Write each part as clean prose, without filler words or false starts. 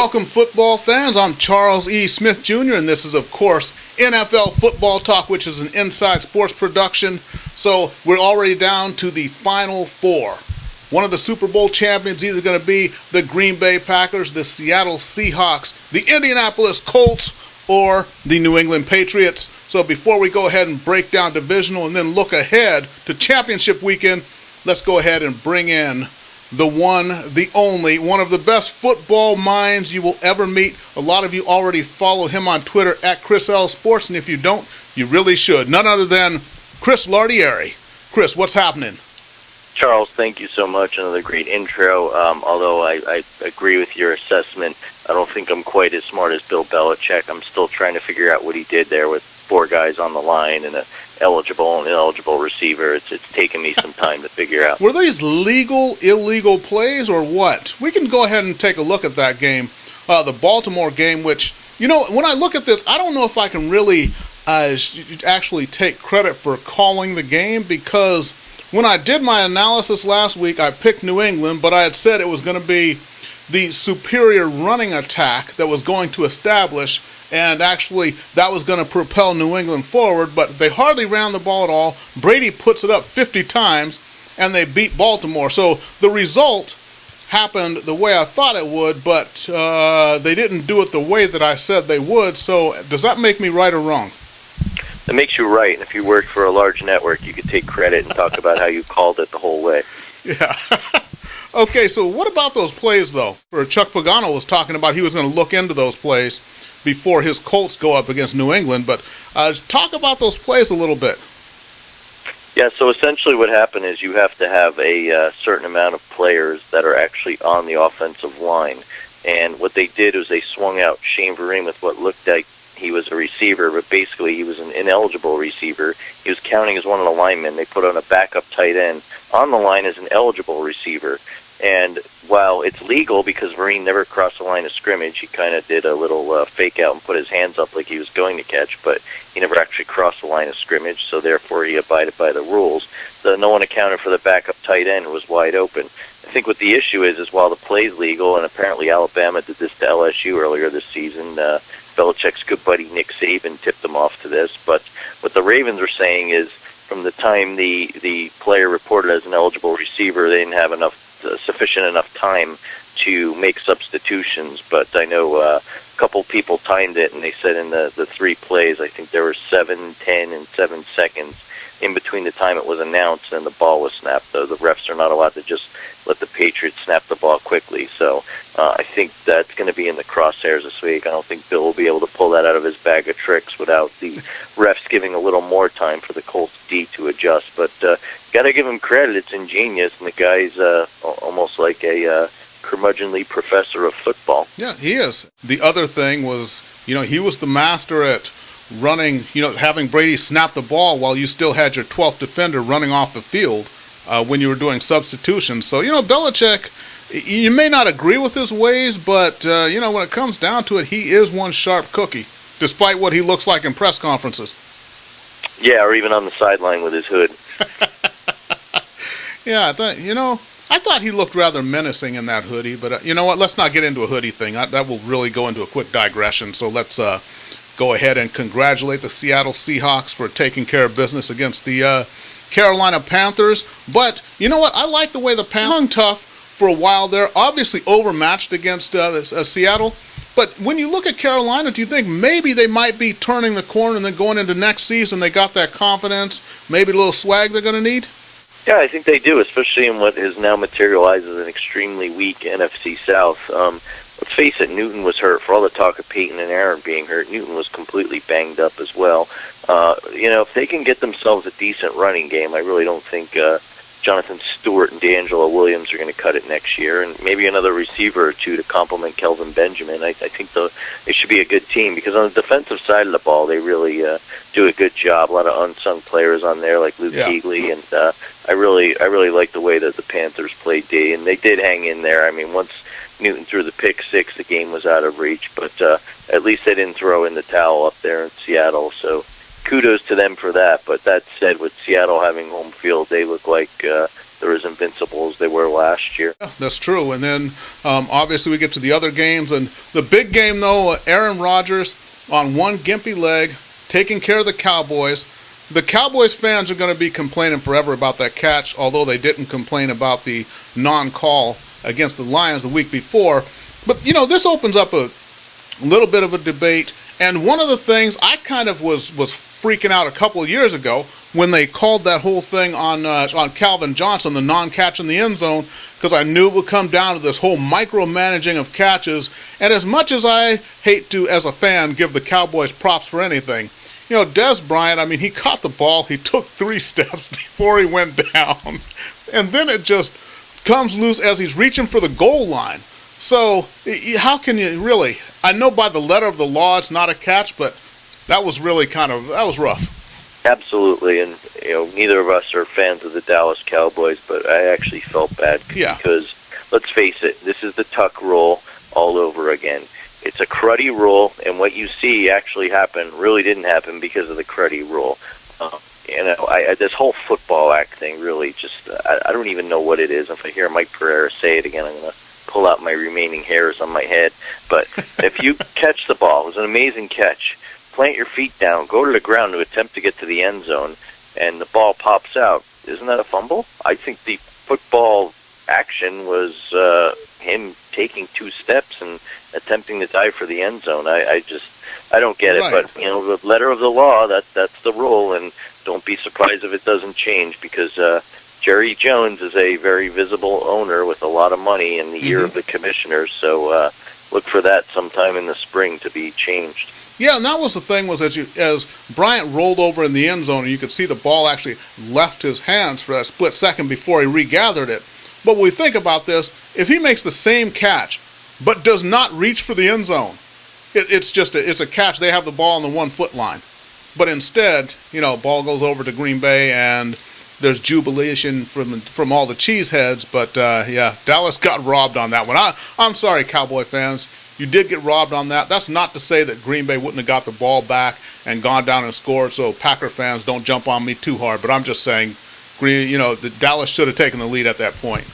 Welcome, football fans. I'm Charles E. Smith Jr., and this is, of course, NFL Football Talk, which is an Inside Sports production. So we're already down to the Final Four. One of the Super Bowl champions is either going to be the Green Bay Packers, the Seattle Seahawks, the Indianapolis Colts, or the New England Patriots. So before we go ahead and break down divisional and then look ahead to championship weekend, let's go ahead and bring in the one, the only, one of the best football minds you will ever meet. A lot of you already follow him on Twitter at Chris L Sports, and if you don't, you really should. None other than Chris Lardieri. Chris, what's happening? Charles, thank you so much. Another great intro. Although I agree with your assessment, I don't think I'm quite as smart as Bill Belichick. I'm still trying to figure out what he did there with four guys on the line and an eligible and ineligible receiver. It's taken me some time to figure out. Were these legal, illegal plays or what? We can go ahead and take a look at that game, the Baltimore game, which, you know, when I look at this, I don't know if I can really actually take credit for calling the game, because when I did my analysis last week, I picked New England, but I had said it was going to be the superior running attack that was going to establish, and actually that was going to propel New England forward, but they hardly ran the ball at all. Brady puts it up 50 times, and they beat Baltimore. So the result happened the way I thought it would, but they didn't do it the way that I said they would. So does that make me right or wrong? It makes you right, and if you worked for a large network, you could take credit and talk about how you called it the whole way. Yeah. Okay, so what about those plays, though? Chuck Pagano was talking about he was going to look into those plays before his Colts go up against New England, but talk about those plays a little bit. Yeah, so essentially what happened is you have to have a certain amount of players that are actually on the offensive line, and what they did was they swung out Shane Vereen with what looked like he was a receiver, but basically he was an ineligible receiver. He was counting as one of the linemen. They put on a backup tight end on the line as an eligible receiver. And while it's legal because Vereen never crossed the line of scrimmage, he kind of did a little fake out and put his hands up like he was going to catch, but he never actually crossed the line of scrimmage, so therefore he abided by the rules. So no one accounted for the backup tight end who was wide open. I think what the issue is while the play's legal, and apparently Alabama did this to LSU earlier this season, Belichick's good buddy Nick Saban tipped them off to this, but what the Ravens are saying is from the time the player reported as an eligible receiver, they didn't have sufficient enough time to make substitutions. But I know a couple people timed it, and they said in the three plays, I think there were 7, 10, and 7 seconds in between the time it was announced and the ball was snapped. The refs are not allowed to just let the Patriots snap the ball quickly. So I think that's going to be in the crosshairs this week. I don't think Bill will be able to pull that out of his bag of tricks without the refs giving a little more time for the Colts D to adjust. But got to give him credit. It's ingenious, and the guy's almost like a curmudgeonly professor of football. Yeah, he is. The other thing was, he was the master at running, having Brady snap the ball while you still had your 12th defender running off the field when you were doing substitutions. So, Belichick, you may not agree with his ways, but, when it comes down to it, he is one sharp cookie, despite what he looks like in press conferences. Yeah, or even on the sideline with his hood. Yeah, I thought he looked rather menacing in that hoodie, but you know what? Let's not get into a hoodie thing. That will really go into a quick digression, so let's go ahead and congratulate the Seattle Seahawks for taking care of business against the Carolina Panthers. But you know what? I like the way the Panthers hung tough for a while there. Obviously overmatched against Seattle. But when you look at Carolina, do you think maybe they might be turning the corner and then going into next season they got that confidence, maybe a little swag they're going to need? Yeah, I think they do, especially in what has now materialized as an extremely weak NFC South. Let's face it, Newton was hurt. For all the talk of Peyton and Aaron being hurt, Newton was completely banged up as well. If they can get themselves a decent running game, I really don't think Jonathan Stewart and D'Angelo Williams are going to cut it next year, and maybe another receiver or two to complement Kelvin Benjamin. I think it should be a good team, because on the defensive side of the ball, they really do a good job. A lot of unsung players on there, like Luke Kuechly, and I really like the way that the Panthers played D, and they did hang in there. I mean, once Newton threw the pick six, the game was out of reach, but at least they didn't throw in the towel up there in Seattle, so kudos to them for that. But that said, with Seattle having home field, they look like they're as invincible as they were last year. Yeah, that's true. And then obviously we get to the other games, and the big game though, Aaron Rodgers on one gimpy leg, taking care of the Cowboys. The Cowboys fans are going to be complaining forever about that catch, although they didn't complain about the non-call against the Lions the week before. But, this opens up a little bit of a debate. And one of the things I kind of was freaking out a couple of years ago when they called that whole thing on Calvin Johnson, the non-catch in the end zone, because I knew it would come down to this whole micromanaging of catches. And as much as I hate to, as a fan, give the Cowboys props for anything, Des Bryant, he caught the ball. He took 3 steps before he went down. And then it just comes loose as he's reaching for the goal line. So how can you really? I know by the letter of the law it's not a catch, but that was really that was rough. Absolutely, and neither of us are fans of the Dallas Cowboys, but I actually felt bad because let's face it, this is the tuck rule all over again. It's a cruddy rule, and what you see actually happen really didn't happen because of the cruddy rule. This whole football act thing really just, I don't even know what it is. If I hear Mike Pereira say it again, I'm going to pull out my remaining hairs on my head. But if you catch the ball, it was an amazing catch, plant your feet down, go to the ground to attempt to get to the end zone, and the ball pops out. Isn't that a fumble? I think the football action was him taking 2 steps and attempting to dive for the end zone. I don't get it. Right. But the letter of the law, that's the rule, and don't be surprised if it doesn't change, because Jerry Jones is a very visible owner with a lot of money in the ear of the commissioners. So look for that sometime in the spring to be changed. Yeah, and that was the thing, was as Bryant rolled over in the end zone, and you could see the ball actually left his hands for that split second before he regathered it. But when we think about this, if he makes the same catch but does not reach for the end zone, it's a catch. They have the ball on the 1-foot line. But instead, ball goes over to Green Bay, and there's jubilation from all the cheeseheads. But Dallas got robbed on that one. I'm sorry, Cowboy fans. You did get robbed on that. That's not to say that Green Bay wouldn't have got the ball back and gone down and scored, so Packer fans don't jump on me too hard. But I'm just saying, the Dallas should have taken the lead at that point.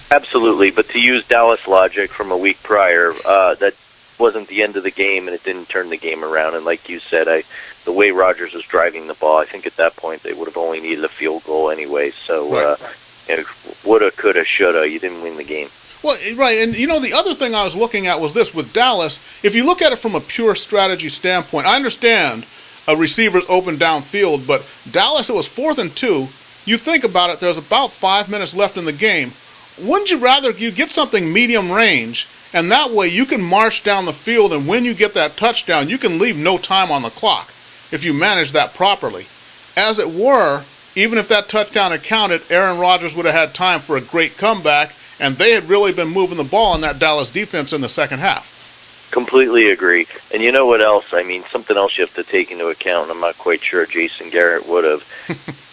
Absolutely, but to use Dallas logic from a week prior, that wasn't the end of the game, and it didn't turn the game around. And like you said, the way Rodgers was driving the ball, I think at that point they would have only needed a field goal anyway. So, woulda, coulda, shoulda, you didn't win the game. Well, right, and the other thing I was looking at was this with Dallas. If you look at it from a pure strategy standpoint, I understand a receiver's open downfield, but Dallas, it was 4th and 2. You think about it, there's about 5 minutes left in the game. Wouldn't you rather you get something medium range, and that way you can march down the field, and when you get that touchdown, you can leave no time on the clock if you manage that properly. As it were, even if that touchdown had counted, Aaron Rodgers would have had time for a great comeback, and they had really been moving the ball in that Dallas defense in the second half. Completely agree. And you know what else? Something else you have to take into account, and I'm not quite sure Jason Garrett would have.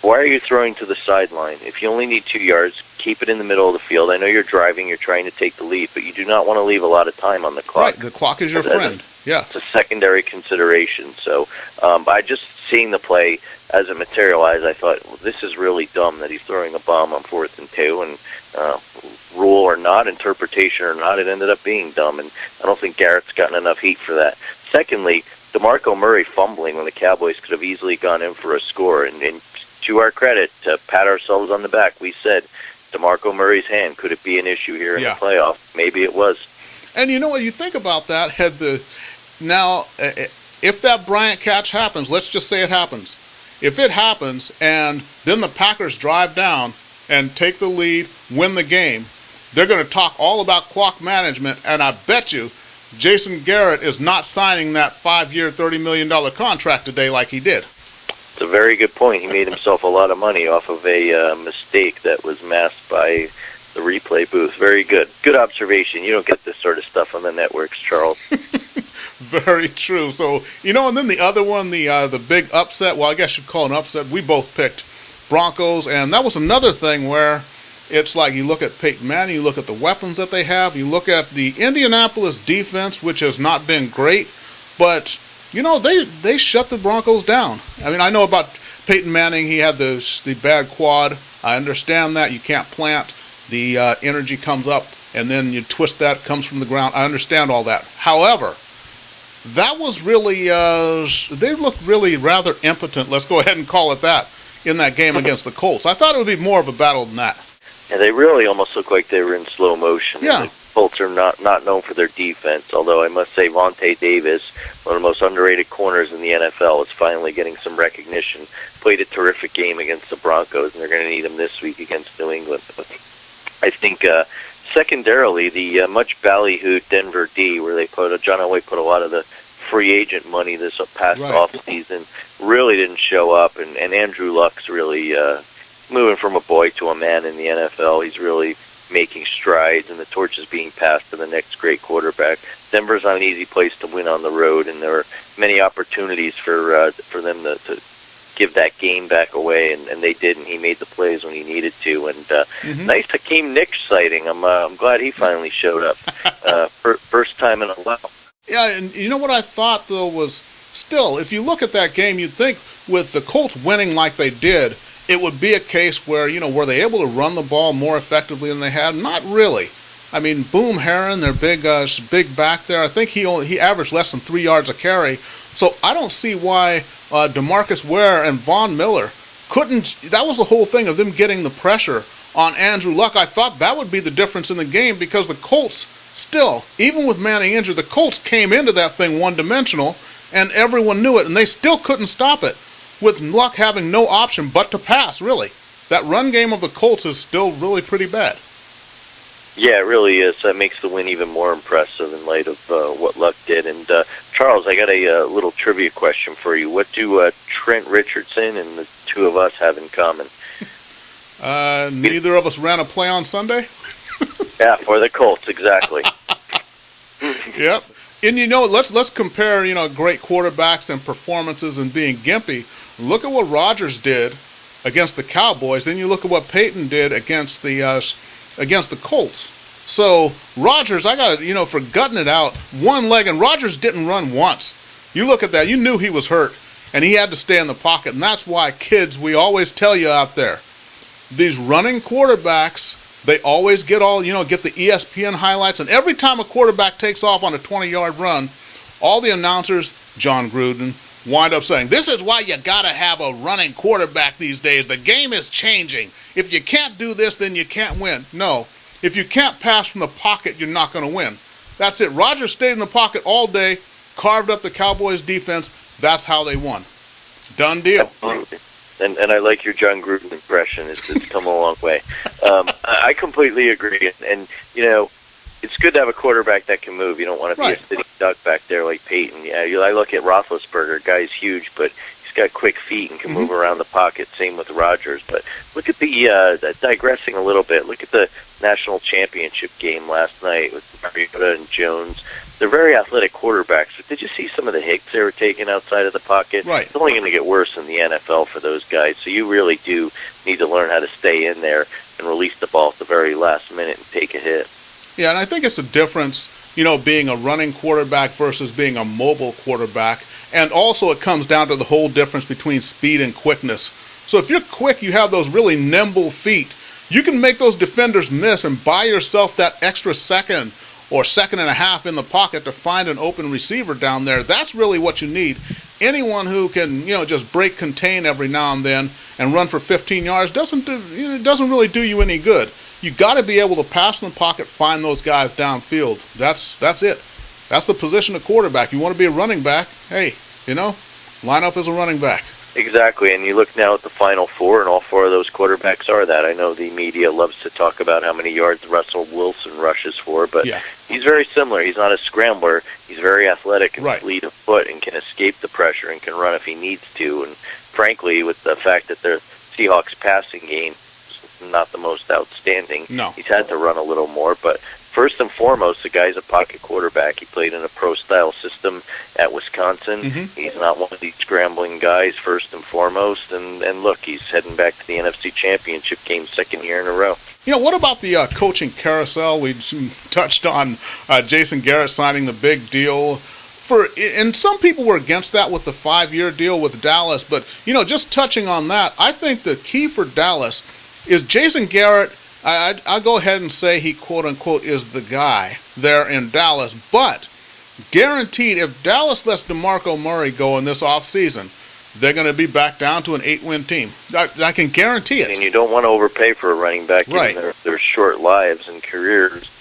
Why are you throwing to the sideline? If you only need 2 yards, keep it in the middle of the field. I know you're driving, you're trying to take the lead, but you do not want to leave a lot of time on the clock. Right, the clock is your friend. Yeah. It's a secondary consideration. So by just seeing the play as it materialized, I thought, well, this is really dumb that he's throwing a bomb on 4th and 2, and rule or not, interpretation or not, it ended up being dumb, and I don't think Garrett's gotten enough heat for that. Secondly, DeMarco Murray fumbling when the Cowboys could have easily gone in for a score, and to our credit, to pat ourselves on the back, we said DeMarco Murray's hand, could it be an issue here in the playoff? Maybe it was. And you know what, you think about that, if that Bryant catch happens, let's just say it happens. If it happens, and then the Packers drive down and take the lead, win the game, they're going to talk all about clock management, and I bet you Jason Garrett is not signing that 5-year, $30 million contract today like he did. It's a very good point. He made himself a lot of money off of a mistake that was masked by the replay booth. Very good. Good observation. You don't get this sort of stuff on the networks, Charles. Very true. So, and then the other one, the big upset, well, I guess you'd call it an upset, we both picked Broncos, and that was another thing where it's like you look at Peyton Manning, you look at the weapons that they have, you look at the Indianapolis defense, which has not been great, but, they shut the Broncos down. I know about Peyton Manning, he had the bad quad, I understand that. You can't plant. The energy comes up, and then you twist that, it comes from the ground. I understand all that. However, that was really, they looked really rather impotent, let's go ahead and call it that, in that game against the Colts. I thought it would be more of a battle than that. Yeah, they really almost looked like they were in slow motion. Yeah. The Colts are not known for their defense, although I must say Vontae Davis, one of the most underrated corners in the NFL, is finally getting some recognition. Played a terrific game against the Broncos, and they're going to need him this week against New England. I think secondarily, the much ballyhooed Denver D, where they John Elway put a lot of the free agent money this past offseason, really didn't show up, and Andrew Luck's really moving from a boy to a man in the NFL. He's really making strides, and the torch is being passed to the next great quarterback. Denver's not an easy place to win on the road, and there are many opportunities for them to give that game back away, and they did, and he made the plays when he needed to. And nice Hakeem Nicks sighting. I'm glad he finally showed up. First time in a while. Yeah, and you know what I thought, though, was still, if you look at that game, you'd think with the Colts winning like they did, it would be a case where, were they able to run the ball more effectively than they had? Not really. I mean, Boom Herron, their big back there, I think he averaged less than 3 yards a carry. So I don't see why DeMarcus Ware and Von Miller couldn't. That was the whole thing of them getting the pressure on Andrew Luck. I thought that would be the difference in the game, because the Colts still, even with Manning injured, the Colts came into that thing one-dimensional, and everyone knew it, and they still couldn't stop it, with Luck having no option but to pass, really. That run game of the Colts is still really pretty bad. Yeah, it really is. That makes the win even more impressive in light of what Luck did. And Charles, I got a little trivia question for you. What do Trent Richardson and the two of us have in common? Neither of us ran a play on Sunday? Yeah, for the Colts, exactly. Yep. And let's compare, great quarterbacks and performances and being gimpy. Look at what Rodgers did against the Cowboys. Then you look at what Peyton did against the Colts. So Rodgers, I got to, for gutting it out, one leg, and Rodgers didn't run once. You look at that, you knew he was hurt, and he had to stay in the pocket. And that's why, kids, we always tell you out there, these running quarterbacks, they always get get the ESPN highlights. And every time a quarterback takes off on a 20-yard run, all the announcers, John Gruden, wind up saying, this is why you got to have a running quarterback these days. The game is changing. If you can't do this, then you can't win. No. If you can't pass from the pocket, you're not going to win. That's it. Rodgers stayed in the pocket all day, carved up the Cowboys' defense. That's how they won. Done deal. Absolutely. And I like your John Gruden impression. It's come a long way. I completely agree. And it's good to have a quarterback that can move. You don't want to be a sitting duck back there like Peyton. Yeah, I look at Roethlisberger. Guy's huge, but he's got quick feet and can move around the pocket. Same with Rodgers. But look at the digressing a little bit. Look at the national championship game last night with Mariota and Jones. They're very athletic quarterbacks, but did you see some of the hits they were taking outside of the pocket? Right. It's only going to get worse in the NFL for those guys. So you really do need to learn how to stay in there and release the ball at the very last minute and take a hit. Yeah, and I think it's a difference, being a running quarterback versus being a mobile quarterback. And also it comes down to the whole difference between speed and quickness. So if you're quick, you have those really nimble feet. You can make those defenders miss and buy yourself that extra second or second and a half in the pocket to find an open receiver down there. That's really what you need. Anyone who can, just break contain every now and then and run for 15 yards doesn't really do you any good. You got to be able to pass in the pocket, find those guys downfield. That's it. That's the position of quarterback. You want to be a running back, hey, line up as a running back. Exactly, and you look now at the Final Four, and all four of those quarterbacks are that. I know the media loves to talk about how many yards Russell Wilson rushes for, but he's very similar. He's not a scrambler. He's very athletic and fleet of foot and can escape the pressure and can run if he needs to. And frankly, with the fact that the Seahawks passing game is not the most outstanding, he's had to run a little more, but first and foremost, the guy's a pocket quarterback. He played in a pro-style system at Wisconsin. He's not one of these scrambling guys, first and foremost. And look, he's heading back to the NFC Championship game, second year in a row. What about the coaching carousel? We touched on Jason Garrett signing the big deal. And some people were against that with the 5-year deal with Dallas. But, just touching on that, I think the key for Dallas is Jason Garrett, I'll go ahead and say he quote-unquote is the guy there in Dallas, but guaranteed if Dallas lets DeMarco Murray go in this offseason, they're going to be back down to an 8-win team. I can guarantee it. And you don't want to overpay for a running back, right? Given their short lives and careers,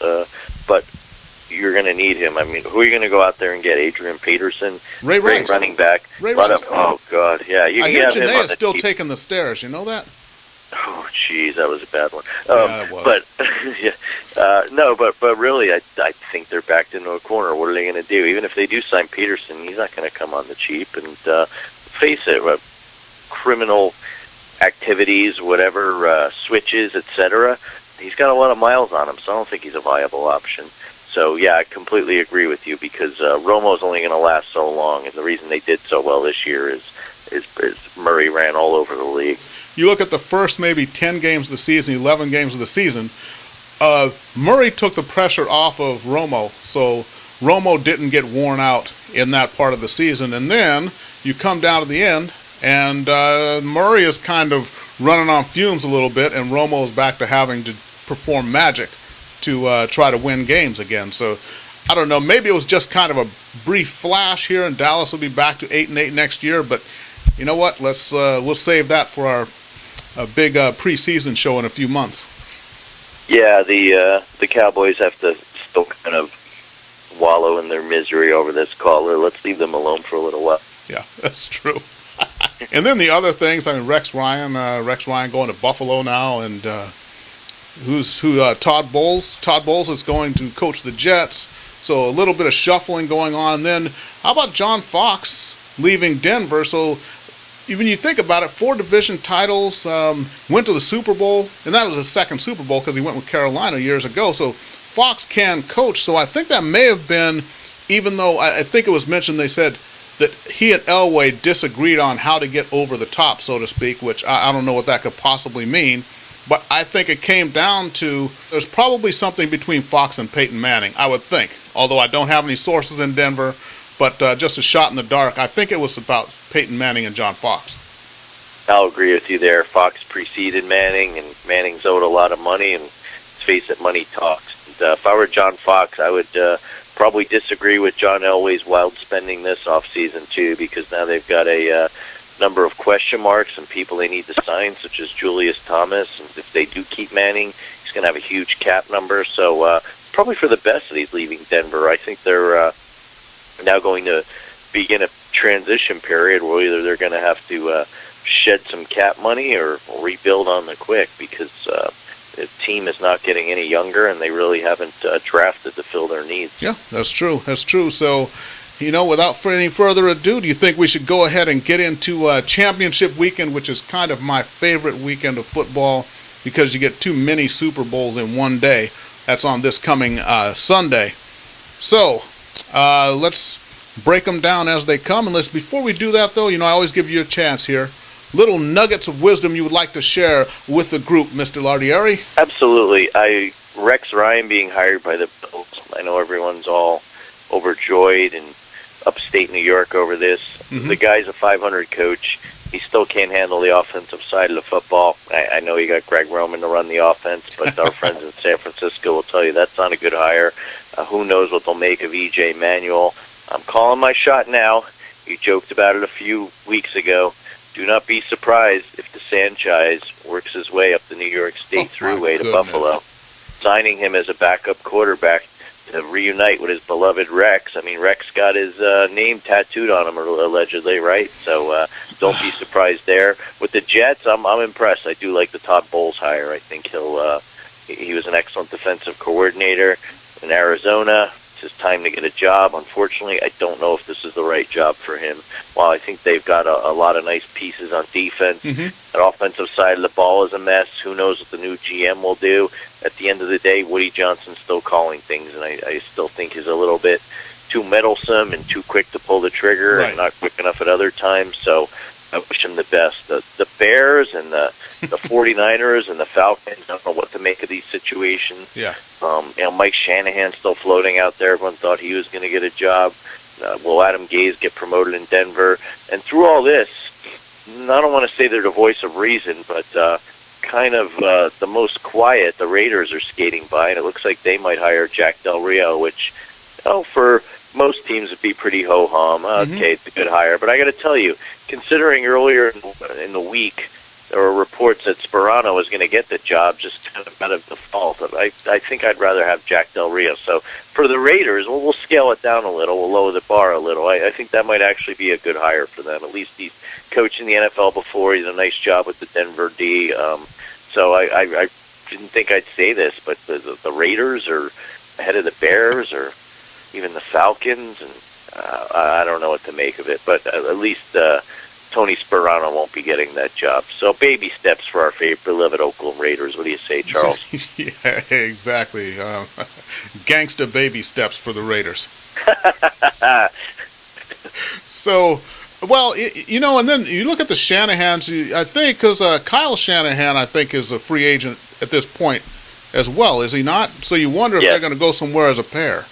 but you're going to need him. I mean, who are you going to go out there and get? Adrian Peterson, Ray great Rice, running back. Ray Rice. Oh God, yeah. I hear Janae is still taking the stairs. You know that? Oh, jeez, that was a bad one. Yeah, it was. But no, but really, I think they're backed into a corner. What are they going to do? Even if they do sign Peterson, he's not going to come on the cheap. And face it, criminal activities, whatever, switches, etc. He's got a lot of miles on him, so I don't think he's a viable option. So yeah, I completely agree with you because Romo's only going to last so long, and the reason they did so well this year is Murray ran all over the league. You look at the first maybe 10 games of the season, 11 games of the season, Murray took the pressure off of Romo, so Romo didn't get worn out in that part of the season. And then you come down to the end, and Murray is kind of running on fumes a little bit, and Romo is back to having to perform magic to try to win games again. So I don't know, maybe it was just kind of a brief flash here, and Dallas will be back to 8-8 next year, but you know what? We'll save that for our big preseason show in a few months. Yeah, the Cowboys have to still kind of wallow in their misery over this caller. Let's leave them alone for a little while. Yeah, that's true. And then the other things, I mean, Rex Ryan going to Buffalo now, and Todd Bowles. Todd Bowles is going to coach the Jets, so a little bit of shuffling going on. And then how about John Fox leaving Denver? So when you think about it, 4 division titles, went to the Super Bowl, and that was his second Super Bowl because he went with Carolina years ago. So Fox can coach. So I think that may have been, even though I think it was mentioned, they said that he and Elway disagreed on how to get over the top, so to speak, which I don't know what that could possibly mean. But I think it came down to there's probably something between Fox and Peyton Manning, I would think. Although I don't have any sources in Denver, but just a shot in the dark, I think it was about Peyton Manning and John Fox. I'll agree with you there. Fox preceded Manning, and Manning's owed a lot of money, and let's face it, money talks. And, if I were John Fox, I would probably disagree with John Elway's wild spending this offseason, too, because now they've got a number of question marks and people they need to sign, such as Julius Thomas. And if they do keep Manning, he's going to have a huge cap number. So probably for the best that he's leaving Denver. I think they're now going to begin a transition period where either they're going to have to shed some cap money or rebuild on the quick, because the team is not getting any younger and they really haven't drafted to fill their needs. Yeah, that's true. That's true. So, you know, without any further ado, do you think we should go ahead and get into championship weekend, which is kind of my favorite weekend of football because you get 2 mini Super Bowls in one day. That's on this coming Sunday. So, let's break them down as they come. And before we do that, though, you know, I always give you a chance here. Little nuggets of wisdom you would like to share with the group, Mr. Lardieri? Absolutely. Rex Ryan being hired by the Bills, I know everyone's all overjoyed in upstate New York over this. Mm-hmm. The guy's a 500 coach. He still can't handle the offensive side of the football. I know you got Greg Roman to run the offense, but our friends in San Francisco will tell you that's not a good hire. Who knows what they'll make of E.J. Manuel. I'm calling my shot now. You joked about it a few weeks ago. Do not be surprised if DeSantis works his way up the New York State Thruway to Buffalo. Signing him as a backup quarterback to reunite with his beloved Rex. I mean, Rex got his name tattooed on him, allegedly, right? So don't be surprised there. With the Jets, I'm impressed. I do like the Todd Bowles hire. I think he was an excellent defensive coordinator in Arizona. It's his time to get a job. Unfortunately, I don't know if this is the right job for him. While I think they've got a lot of nice pieces on defense, that offensive side of the ball is a mess. Who knows what the new GM will do? At the end of the day, Woody Johnson's still calling things, and I still think he's a little bit too meddlesome and too quick to pull the trigger, and not quick enough at other times. So I wish him the best. The Bears and the 49ers and the Falcons, I don't know what to make of these situations. Yeah. Mike Shanahan's still floating out there. Everyone thought he was going to get a job. Will Adam Gase get promoted in Denver? And through all this, I don't want to say they're the voice of reason, but kind of the most quiet. The Raiders are skating by, and it looks like they might hire Jack Del Rio, which, for most teams would be pretty ho-hum. Okay, it's a good hire. But I got to tell you, considering earlier in the week there were reports that Sperano was going to get the job just kind of out of default, I think I'd rather have Jack Del Rio. So for the Raiders, we'll scale it down a little. We'll lower the bar a little. I think that might actually be a good hire for them. At least he's coached in the NFL before. He's done a nice job with the Denver D. So I didn't think I'd say this, but the Raiders are ahead of the Bears or even the Falcons, and I don't know what to make of it. But at least Tony Sperano won't be getting that job. So baby steps for our beloved Oakland Raiders. What do you say, Charles? Yeah, exactly. Gangsta baby steps for the Raiders. So, well, and then you look at the Shanahans, I think, because Kyle Shanahan, I think, is a free agent at this point as well, is he not? So you wonder if they're going to go somewhere as a pair.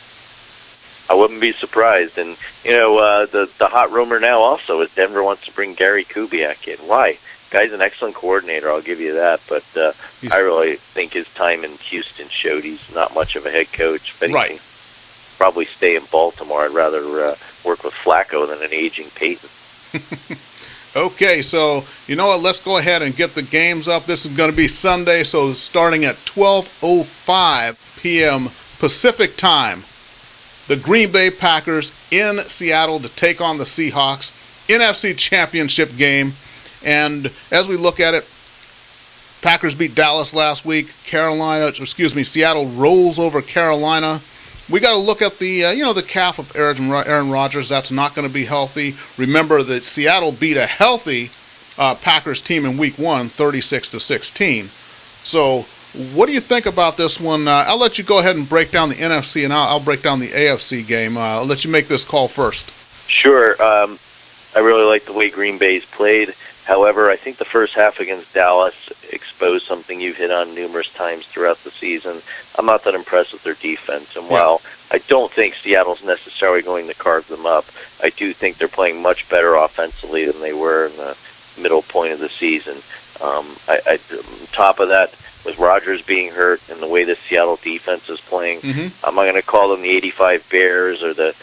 I wouldn't be surprised. And, the hot rumor now also is Denver wants to bring Gary Kubiak in. Why? Guy's an excellent coordinator, I'll give you that. But I really think his time in Houston showed he's not much of a head coach. But right. He can probably stay in Baltimore. I'd rather work with Flacco than an aging Peyton. Okay, so you know what? Let's go ahead and get the games up. This is going to be Sunday, so starting at 12:05 p.m. Pacific time. The Green Bay Packers in Seattle to take on the Seahawks. NFC Championship game. And as we look at it, Packers beat Dallas last week. Seattle rolls over Carolina. We got to look at the the calf of Aaron Rodgers. That's not going to be healthy. Remember that Seattle beat a healthy Packers team in Week 1, 36-16. So what do you think about this one? I'll let you go ahead and break down the NFC, and I'll break down the AFC game. I'll let you make this call first. Sure. I really like the way Green Bay's played. However, I think the first half against Dallas exposed something you've hit on numerous times throughout the season. I'm not that impressed with their defense. And while I don't think Seattle's necessarily going to carve them up, I do think they're playing much better offensively than they were in the middle point of the season. On top of that, with Rodgers being hurt and the way the Seattle defense is playing, I'm not going to call them the 85 Bears or the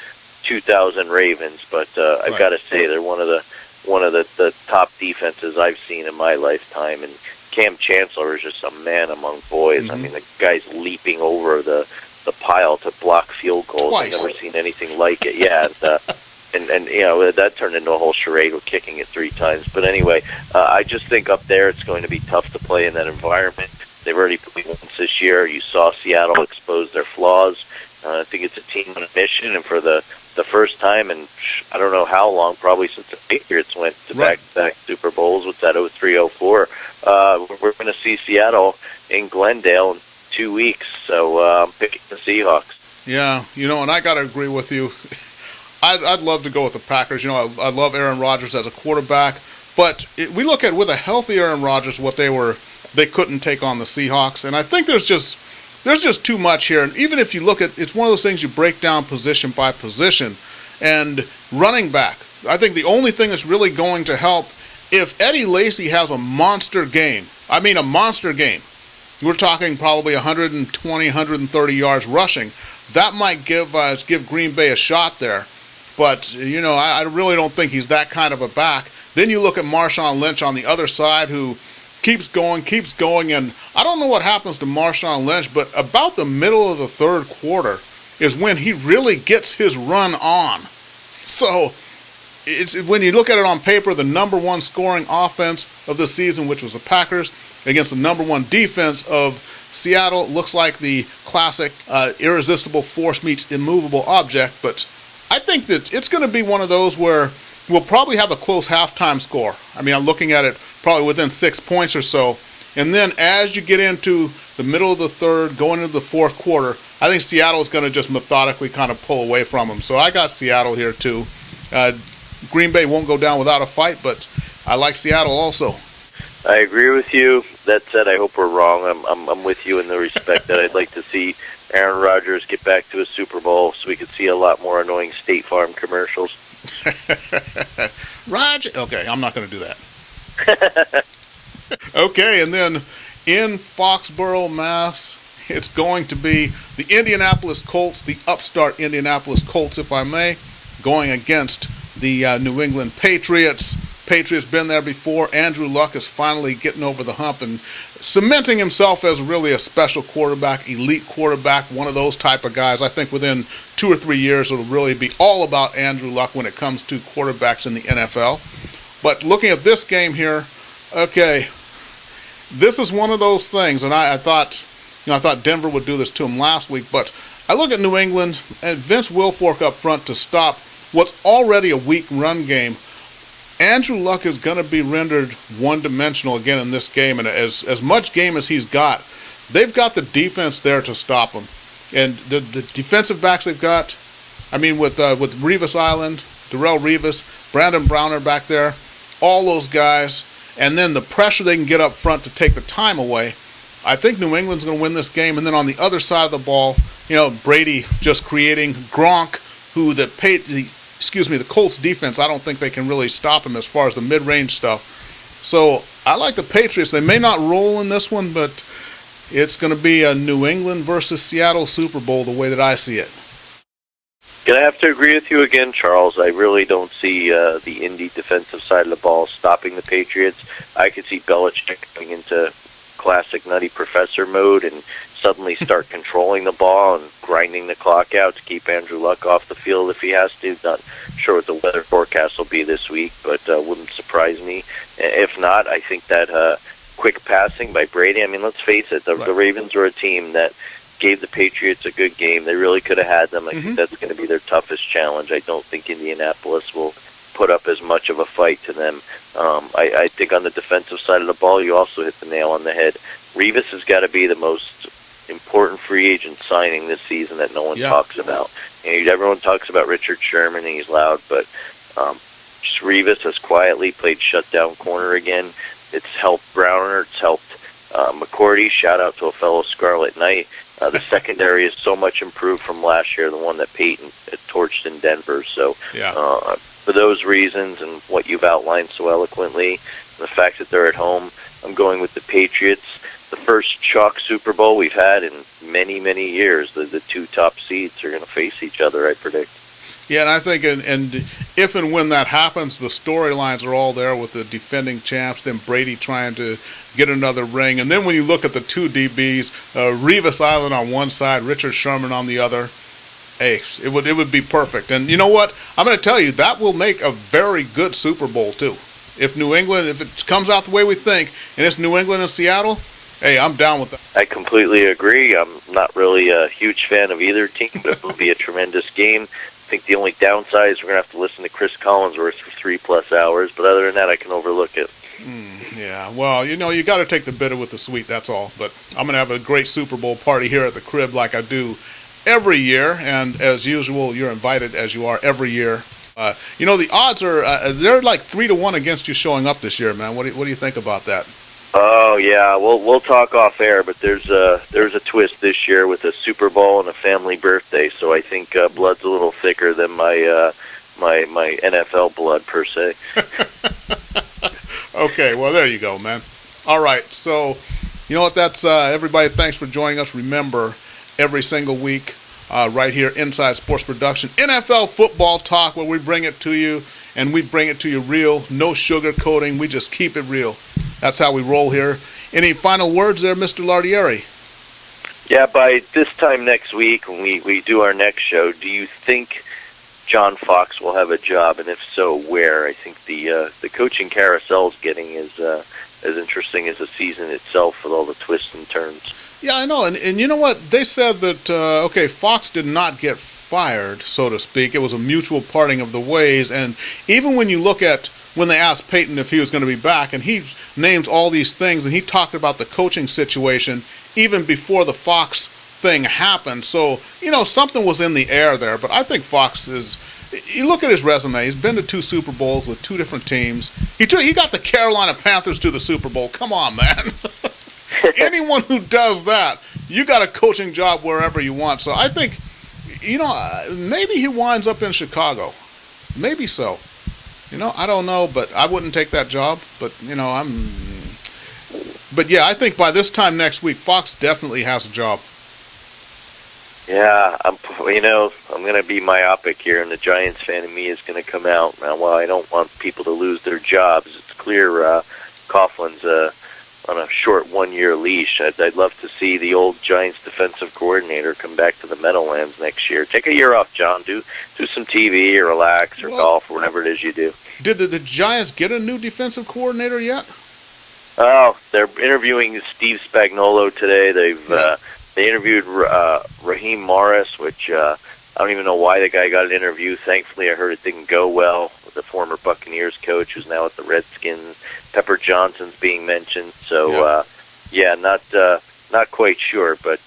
2000 Ravens, but I've got to say they're one of the top defenses I've seen in my lifetime. And Cam Chancellor is just a man among boys. I mean, the guy's leaping over the pile to block field goals. Twice. I've never seen anything like it. Yeah, and that turned into a whole charade with kicking it 3 times. But anyway, I just think up there it's going to be tough to play in that environment. They've already played once this year. You saw Seattle expose their flaws. I think it's a team on a mission, and for the first time in I don't know how long, probably since the Patriots went to back-to-back Super Bowls with that 03-04, we're going to see Seattle in Glendale in 2 weeks. So I'm picking the Seahawks. Yeah, and I got to agree with you. I'd love to go with the Packers. I love Aaron Rodgers as a quarterback, but we look at with a healthy Aaron Rodgers, what they couldn't take on the Seahawks, and I think there's just too much here. And even if you look at, it's one of those things you break down position by position. And running back, I think the only thing that's really going to help, if Eddie Lacy has a monster game, we're talking probably 120, 130 yards rushing, that might give Green Bay a shot there. But, I really don't think he's that kind of a back. Then you look at Marshawn Lynch on the other side, who keeps going, and I don't know what happens to Marshawn Lynch, but about the middle of the third quarter is when he really gets his run on. So it's when you look at it on paper, the number one scoring offense of the season, which was the Packers, against the number one defense of Seattle, looks like the classic irresistible force meets immovable object. But I think that it's going to be one of those where we'll probably have a close halftime score. I mean, I'm looking at it probably within 6 points or so. And then as you get into the middle of the third, going into the fourth quarter, I think Seattle is going to just methodically kind of pull away from them. So I got Seattle here too. Green Bay won't go down without a fight, but I like Seattle also. I agree with you. That said, I hope we're wrong. I'm with you in the respect that I'd like to see Aaron Rodgers get back to a Super Bowl so we could see a lot more annoying State Farm commercials. Roger. Okay, I'm not going to do that. Okay, and then in Foxborough, Mass. It's going to be the Indianapolis Colts, the upstart Indianapolis Colts, if I may, going against the New England Patriots. Patriots been there before. Andrew Luck is finally getting over the hump and cementing himself as really a special quarterback, elite quarterback, one of those type of guys. I think within 2 or 3 years it'll really be all about Andrew Luck when it comes to quarterbacks in the NFL. But looking at this game here, okay, this is one of those things, and I thought Denver would do this to him last week, but I look at New England and Vince Wilfork up front to stop what's already a weak run game. Andrew Luck is going to be rendered one-dimensional again in this game, and as much game as he's got, they've got the defense there to stop him. And the defensive backs they've got, I mean, with Revis Island, Darrell Revis, Brandon Browner back there, all those guys, and then the pressure they can get up front to take the time away, I think New England's going to win this game. And then on the other side of the ball, Brady just creating Gronk, who the Colts defense, I don't think they can really stop him as far as the mid-range stuff. So I like the Patriots. They may not roll in this one, but it's going to be a New England versus Seattle Super Bowl the way that I see it. Gonna have to agree with you again, Charles. I really don't see the Indy defensive side of the ball stopping the Patriots. I could see Belichick going into classic Nutty Professor mode and suddenly start controlling the ball and grinding the clock out to keep Andrew Luck off the field if he has to. Not sure what the weather forecast will be this week, but wouldn't surprise me. If not, I think that quick passing by Brady, I mean, let's face it, the Ravens are a team that gave the Patriots a good game. They really could have had them. I think that's going to be their toughest challenge. I don't think Indianapolis will put up as much of a fight to them. I think on the defensive side of the ball, you also hit the nail on the head. Revis has got to be the most important free agent signing this season that no one talks about. Everyone talks about Richard Sherman, and he's loud, but just Revis has quietly played shutdown corner again. It's helped Browner. It's helped McCourty. Shout out to a fellow Scarlet Knight. The secondary is so much improved from last year, the one that Peyton torched in Denver. So for those reasons and what you've outlined so eloquently, the fact that they're at home, I'm going with the Patriots. The first chalk Super Bowl we've had in many, many years. The two top seeds are going to face each other, I predict. Yeah, and I think and if and when that happens, the storylines are all there with the defending champs, then Brady trying to get another ring. And then when you look at the two DBs, Revis Island on one side, Richard Sherman on the other, hey, it would be perfect. And you know what? I'm going to tell you, that will make a very good Super Bowl, too. If it comes out the way we think, and it's New England and Seattle, hey, I'm down with that. I completely agree. I'm not really a huge fan of either team, but it will be a tremendous game. I think the only downside is we're going to have to listen to Chris Collinsworth for 3+ hours, but other than that, I can overlook it. Yeah, well, you got to take the bitter with the sweet, that's all. But I'm going to have a great Super Bowl party here at the crib like I do every year, and as usual, you're invited as you are every year. The odds are, they're like 3-1 against you showing up this year, man. What do you think about that? Oh yeah, we'll talk off air, but there's a twist this year with a Super Bowl and a family birthday, so I think blood's a little thicker than my NFL blood per se. Okay, well there you go, man. All right, so you know what? That's everybody. Thanks for joining us. Remember, every single week, right here, Inside Sports Production, NFL football talk, where we bring it to you, and we bring it to you real, no sugarcoating. We just keep it real. That's how we roll here. Any final words there, Mr. Lardieri? Yeah, by this time next week, when we do our next show, do you think John Fox will have a job? And if so, where? I think the coaching carousel is getting as interesting as the season itself with all the twists and turns. Yeah, I know. And you know what? They said that, Fox did not get fired, so to speak. It was a mutual parting of the ways. And even when you look at when they asked Peyton if he was going to be back, and he named all these things, and he talked about the coaching situation even before the Fox thing happened. So, something was in the air there. But I think Fox you look at his resume, he's been to 2 Super Bowls with 2 different teams. He got the Carolina Panthers to the Super Bowl. Come on, man. Anyone who does that, you got a coaching job wherever you want. So I think, maybe he winds up in Chicago. Maybe so. I don't know, but I wouldn't take that job. But, But yeah, I think by this time next week, Fox definitely has a job. Yeah, I'm going to be myopic here, and the Giants fan in me is going to come out. Now, while I don't want people to lose their jobs, it's clear Coughlin's on a short one-year leash. I'd love to see the old Giants defensive coordinator come back to the Meadowlands next year. Take a year off, John. Do some TV or relax or golf or whatever it is you do. Did the Giants get a new defensive coordinator yet? Oh, they're interviewing Steve Spagnuolo today. They interviewed Raheem Morris, which I don't even know why the guy got an interview. Thankfully, I heard it didn't go well. The former Buccaneers coach, who's now at the Redskins. Pepper Johnson's being mentioned. So, not quite sure, but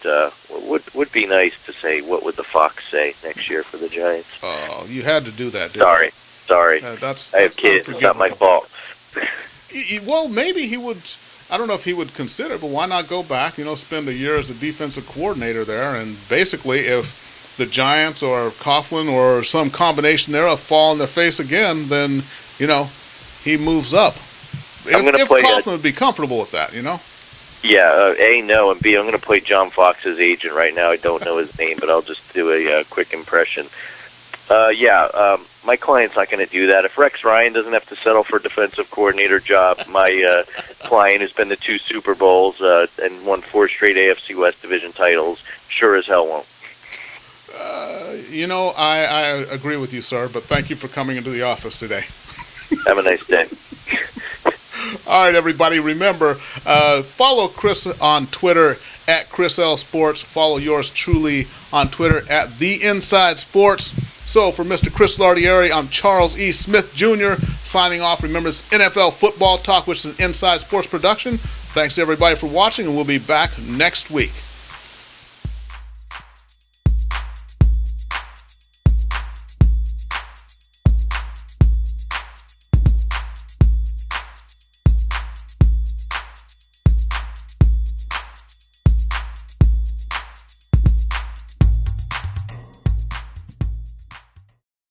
would be nice to say what would the Fox say next year for the Giants. Oh, you had to do that, didn't you? Sorry. I have kids. It's not my fault. Well, maybe he would. I don't know if he would consider, but why not go back? Spend a year as a defensive coordinator there, and basically, if the Giants or Coughlin or some combination thereof fall on their face again, then he moves up. If Coughlin would be comfortable with that, Yeah, A, no, and B, I'm going to play John Fox's agent right now. I don't know his name, but I'll just do a quick impression. My client's not going to do that. If Rex Ryan doesn't have to settle for a defensive coordinator job, my client who's been to 2 Super Bowls and won 4 straight AFC West division titles sure as hell won't. I agree with you, sir, but thank you for coming into the office today. Have a nice day. All right, everybody, remember, follow Chris on Twitter at Chris L Sports. Follow yours truly on Twitter at The Inside Sports. So for Mr. Chris Lardieri, I'm Charles E. Smith Jr. signing off. Remember, it's NFL Football Talk, which is an Inside Sports production. Thanks to everybody for watching, and we'll be back next week.